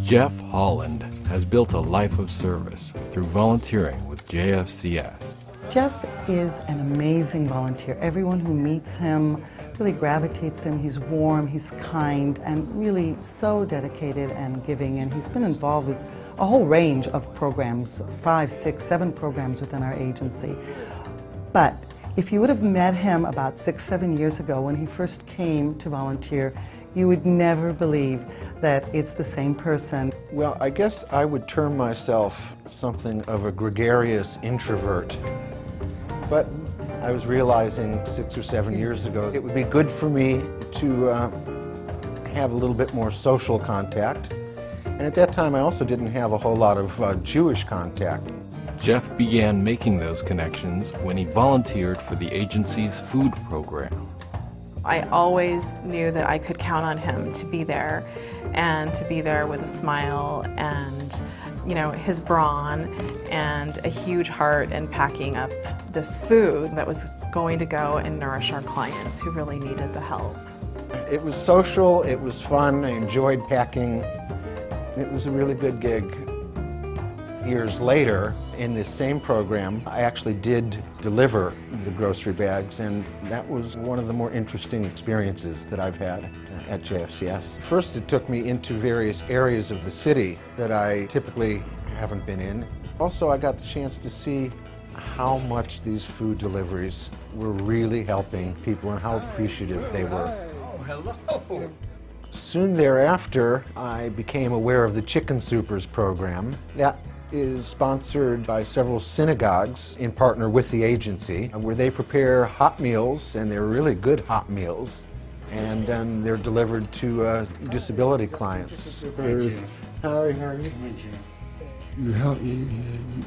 Jeff Holland has built a life of service through volunteering with JFCS. Jeff is an amazing volunteer. Everyone who meets him really gravitates to him. He's warm, he's kind, and really so dedicated and giving. And he's been involved with a whole range of programs, 5, 6, 7 programs within our agency. But if you would have met him about 6, 7 years ago when he first came to volunteer, you would never believe that it's the same person. Well, I guess I would term myself something of a gregarious introvert. But I was realizing 6 or 7 years ago it would be good for me to have a little bit more social contact. And at that time I also didn't have a whole lot of Jewish contact. Jeff began making those connections when he volunteered for the agency's food program. I always knew that I could count on him to be there, and to be there with a smile and, you know, his brawn and a huge heart in packing up this food that was going to go and nourish our clients who really needed the help. It was social, it was fun, I enjoyed packing. It was a really good gig. Years later, in this same program, I actually did deliver the grocery bags, and that was one of the more interesting experiences that I've had at JFCS. First, it took me into various areas of the city that I typically haven't been in. Also, I got the chance to see how much these food deliveries were really helping people and how appreciative they were. Oh, hello! Soon thereafter, I became aware of the Chicken Soupers program. That is sponsored by several synagogues in partner with the agency, where they prepare hot meals, and they're really good hot meals, and they're delivered to disability clients. Hi, Jeff. How are you? Hi, Jeff.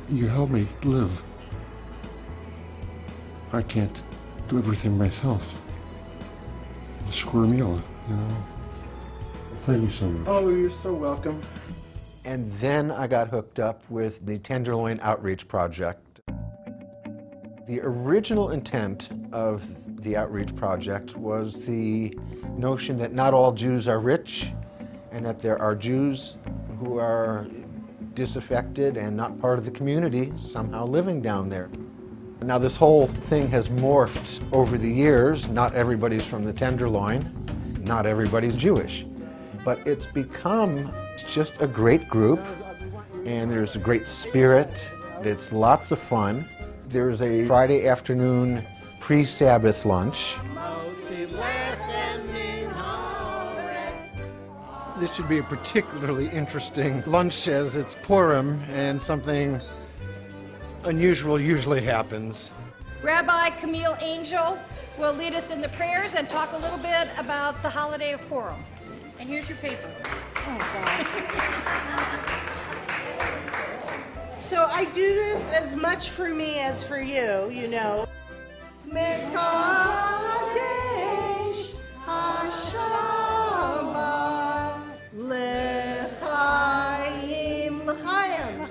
You help me live. I can't do everything myself. The square meal, you know. Thank you so much. Oh, you're so welcome. And then I got hooked up with the Tenderloin Outreach Project. The original intent of the Outreach Project was the notion that not all Jews are rich, and that there are Jews who are disaffected and not part of the community somehow living down there. Now this whole thing has morphed over the years. Not everybody's from the Tenderloin, not everybody's Jewish, but it's become just a great group, and there's a great spirit. It's lots of fun. There's a Friday afternoon pre-Sabbath lunch. This should be a particularly interesting lunch as it's Purim and something unusual usually happens. Rabbi Camille Angel will lead us in the prayers and talk a little bit about the holiday of Purim. And here's your paper. Oh, God. So I do this as much for me as for you, you know. Mekadesh HaShabbat L'chaim L'chaim.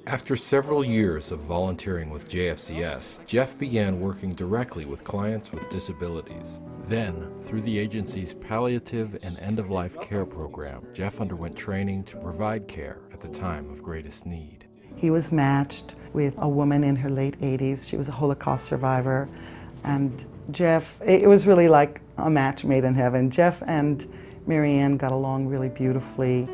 After several years of volunteering with JFCS, Jeff began working directly with clients with disabilities. Then, through the agency's palliative and end-of-life care program, Jeff underwent training to provide care at the time of greatest need. He was matched with a woman in her late 80s. She was a Holocaust survivor. And Jeff, it was really like a match made in heaven. Jeff and Marianne got along really beautifully.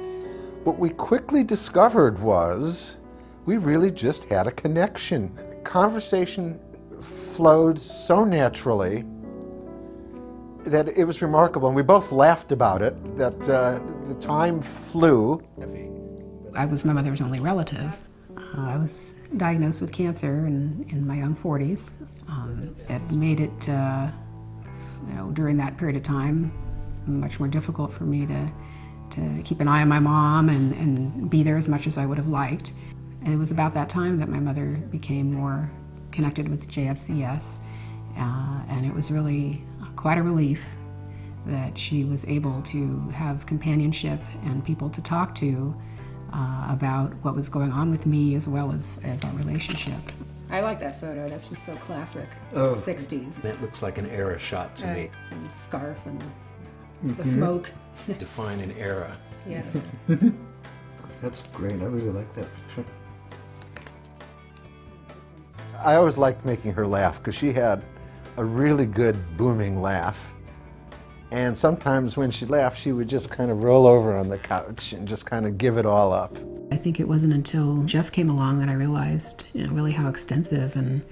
What we quickly discovered was we really just had a connection. Conversation flowed so naturally that it was remarkable, and we both laughed about it, that the time flew. I was my mother's only relative. I was diagnosed with cancer in my young 40s. It made it, during that period of time, much more difficult for me to keep an eye on my mom and be there as much as I would have liked. And it was about that time that my mother became more connected with JFCS, and it was really quite a relief that she was able to have companionship and people to talk to about what was going on with me as well as our relationship. I like that photo. That's just so classic. Oh, 60s. That looks like an era shot to me. And the scarf and the smoke. Define an era. Yes. That's great. I really like that picture. I always liked making her laugh because she had a really good booming laugh. And sometimes when she laughed, she would just kind of roll over on the couch and just kind of give it all up. I think it wasn't until Jeff came along that I realized, really how extensive and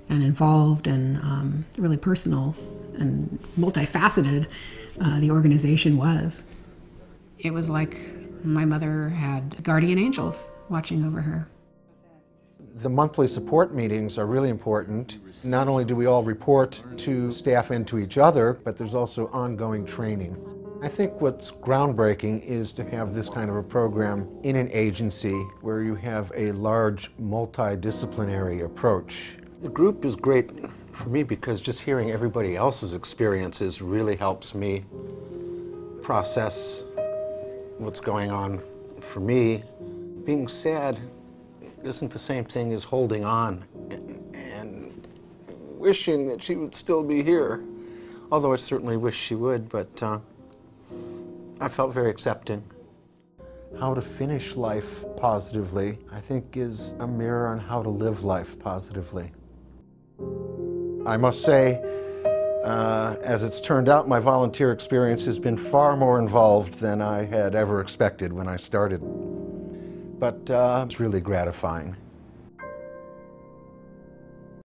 involved and really personal and multifaceted the organization was. It was like my mother had guardian angels watching over her. The monthly support meetings are really important. Not only do we all report to staff and to each other, but there's also ongoing training. I think what's groundbreaking is to have this kind of a program in an agency where you have a large multidisciplinary approach. The group is great for me because just hearing everybody else's experiences really helps me process what's going on for me. Being sad isn't the same thing as holding on and wishing that she would still be here. Although I certainly wish she would, but I felt very accepting. How to finish life positively, I think, is a mirror on how to live life positively. I must say, as it's turned out, my volunteer experience has been far more involved than I had ever expected when I started. But it's really gratifying.